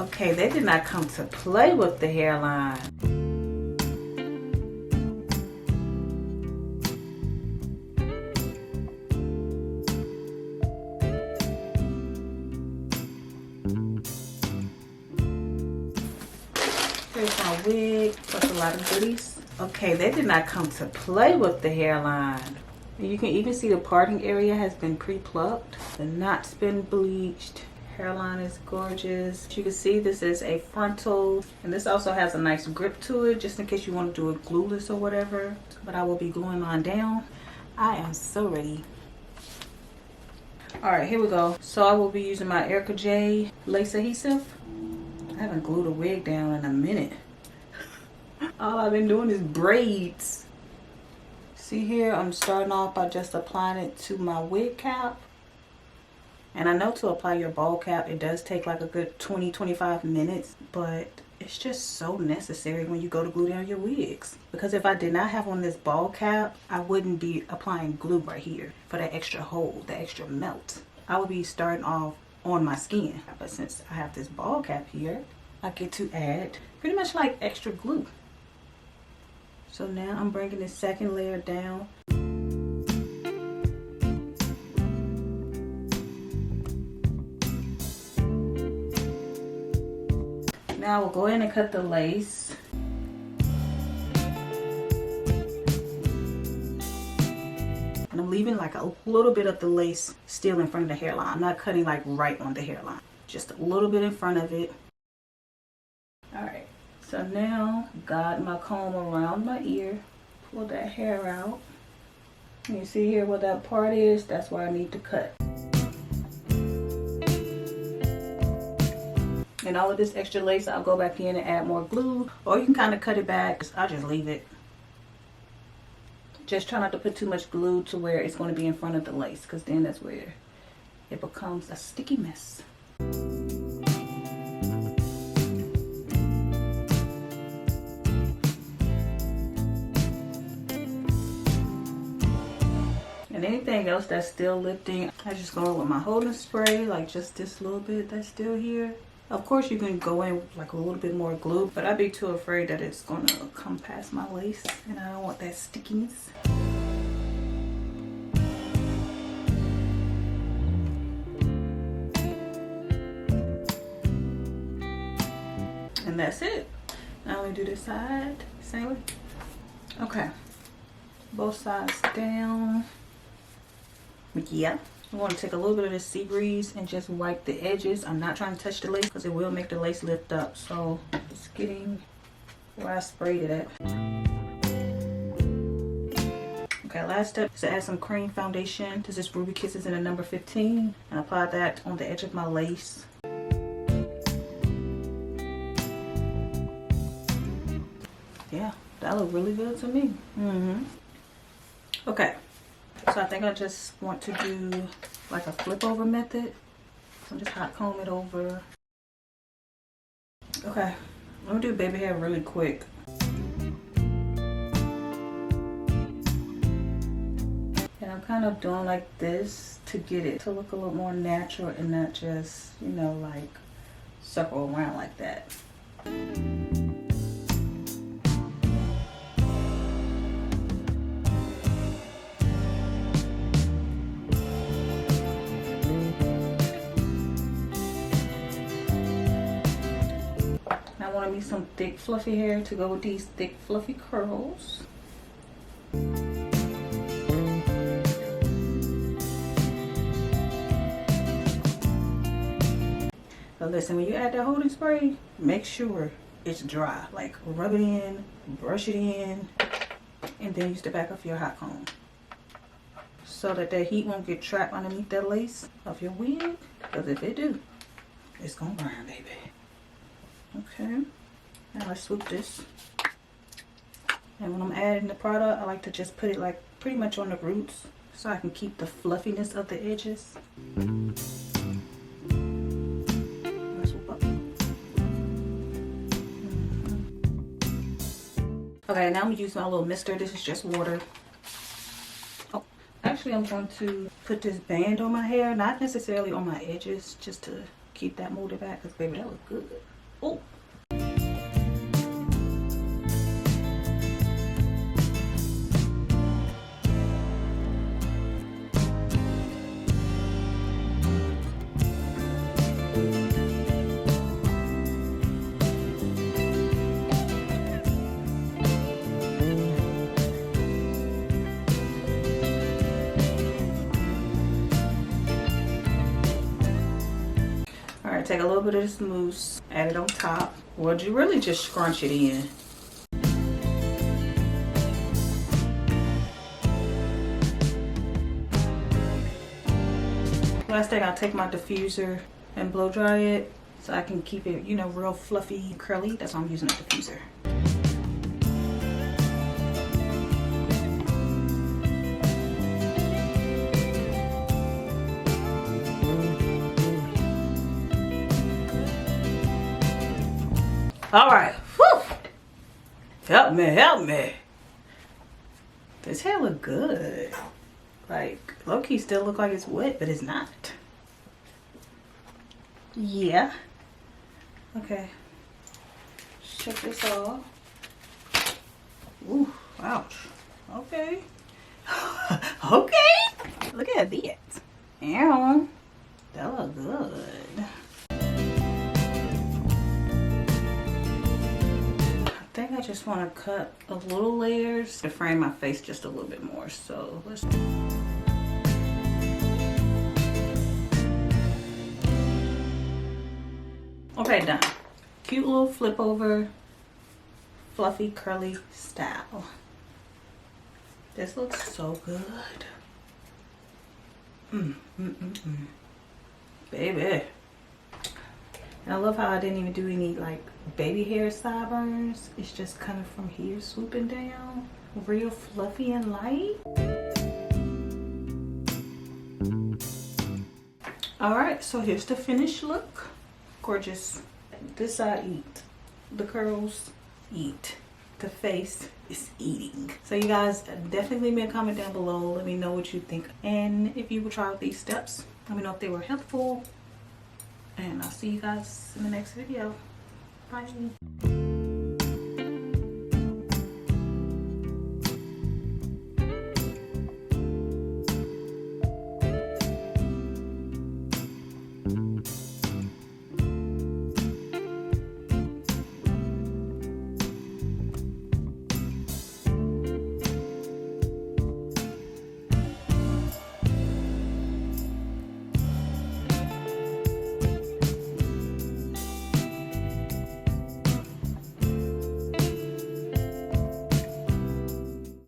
Okay, they did not come to play with the hairline. Here's my wig, plus a lot of goodies. Okay, they did not come to play with the hairline. You can even see the parting area has been pre-plucked. The knot's been bleached. Hairline is gorgeous. As you can see, this is a frontal, and this also has a nice grip to it, just in case you want to do it glueless or whatever. But I will be gluing mine down. I am so ready. All right, here we go. So I will be using my Erica J lace adhesive. I haven't glued a wig down in a minute. All I've been doing is braids. See here, I'm starting off by just applying it to my wig cap. And I know to apply your ball cap, it does take like a good 20-25 minutes, but it's just so necessary when you go to glue down your wigs. Because if I did not have on this ball cap, I wouldn't be applying glue right here for that extra hold, that extra melt. I would be starting off on my skin. But since I have this ball cap here, I get to add pretty much like extra glue. So now I'm bringing this second layer down. Now we'll go in and cut the lace. And I'm leaving like a little bit of the lace still in front of the hairline. I'm not cutting like right on the hairline, just a little bit in front of it. All right, so now got my comb around my ear, pull that hair out. You see here where that part is, that's where I need to cut. And all of this extra lace, I'll go back in and add more glue, or you can kind of cut it back. I'll just leave it. Just try not to put too much glue to where it's going to be in front of the lace, because then that's where it becomes a sticky mess. And anything else that's still lifting, I just go in with my holding spray, like just this little bit that's still here. Of course, you can go in with like a little bit more glue, but I'd be too afraid that it's gonna come past my lace, and I don't want that stickiness. And that's it. Now we do this side, same way. Okay, both sides down. Yeah. I'm going to take a little bit of this sea breeze and just wipe the edges. I'm not trying to touch the lace because it will make the lace lift up. So it's getting where I sprayed it at. Okay, last step is to add some cream foundation. This is Ruby Kisses in a number 15. And apply that on the edge of my lace. Yeah, that looked really good to me. Okay. So I think I just want to do like a flip over method. So just hot comb it over. Okay, I'm gonna do baby hair really quick. And I'm kind of doing like this to get it to look a little more natural and not just, you know, like circle around like that. I want me some thick fluffy hair to go with these thick fluffy curls. So listen, when you add that holding spray, make sure it's dry. Like rub it in, brush it in, and then use the back of your hot comb so that that heat won't get trapped underneath that lace of your wig. Because if it do, it's gonna burn, baby. Okay, now let's swoop this. And when I'm adding the product, I like to just put it like pretty much on the roots so I can keep the fluffiness of the edges. Okay, now I'm gonna use my little mister. This is just water. Oh, actually I'm going to put this band on my hair, not necessarily on my edges, just to keep that molded back because baby, that look good. Oh. Alright, take a little bit of this mousse, add it on top. Well, you really just scrunch it in. Last thing, I'll take my diffuser and blow dry it so I can keep it, you know, real fluffy, curly. That's why I'm using a diffuser. All right, whew. Help me, help me. This hair look good. Like, low-key still look like it's wet, but it's not. Yeah. Okay. Check this off. Ooh, ouch. Okay. Okay. Look at that. Ew. That look good. I think I just want to cut a little layers to frame my face just a little bit more. So let's. Okay, done. Cute little flip over, fluffy curly style. This looks so good. Baby. And I love how I didn't even do any like baby hair sideburns. It's just kind of from here swooping down. Real fluffy and light. Alright, so here's the finished look. Gorgeous. This side eat. The curls eat. The face is eating. So you guys definitely leave me a comment down below. Let me know what you think. And if you will try out these steps, let me know if they were helpful. And I'll see you guys in the next video. Bye.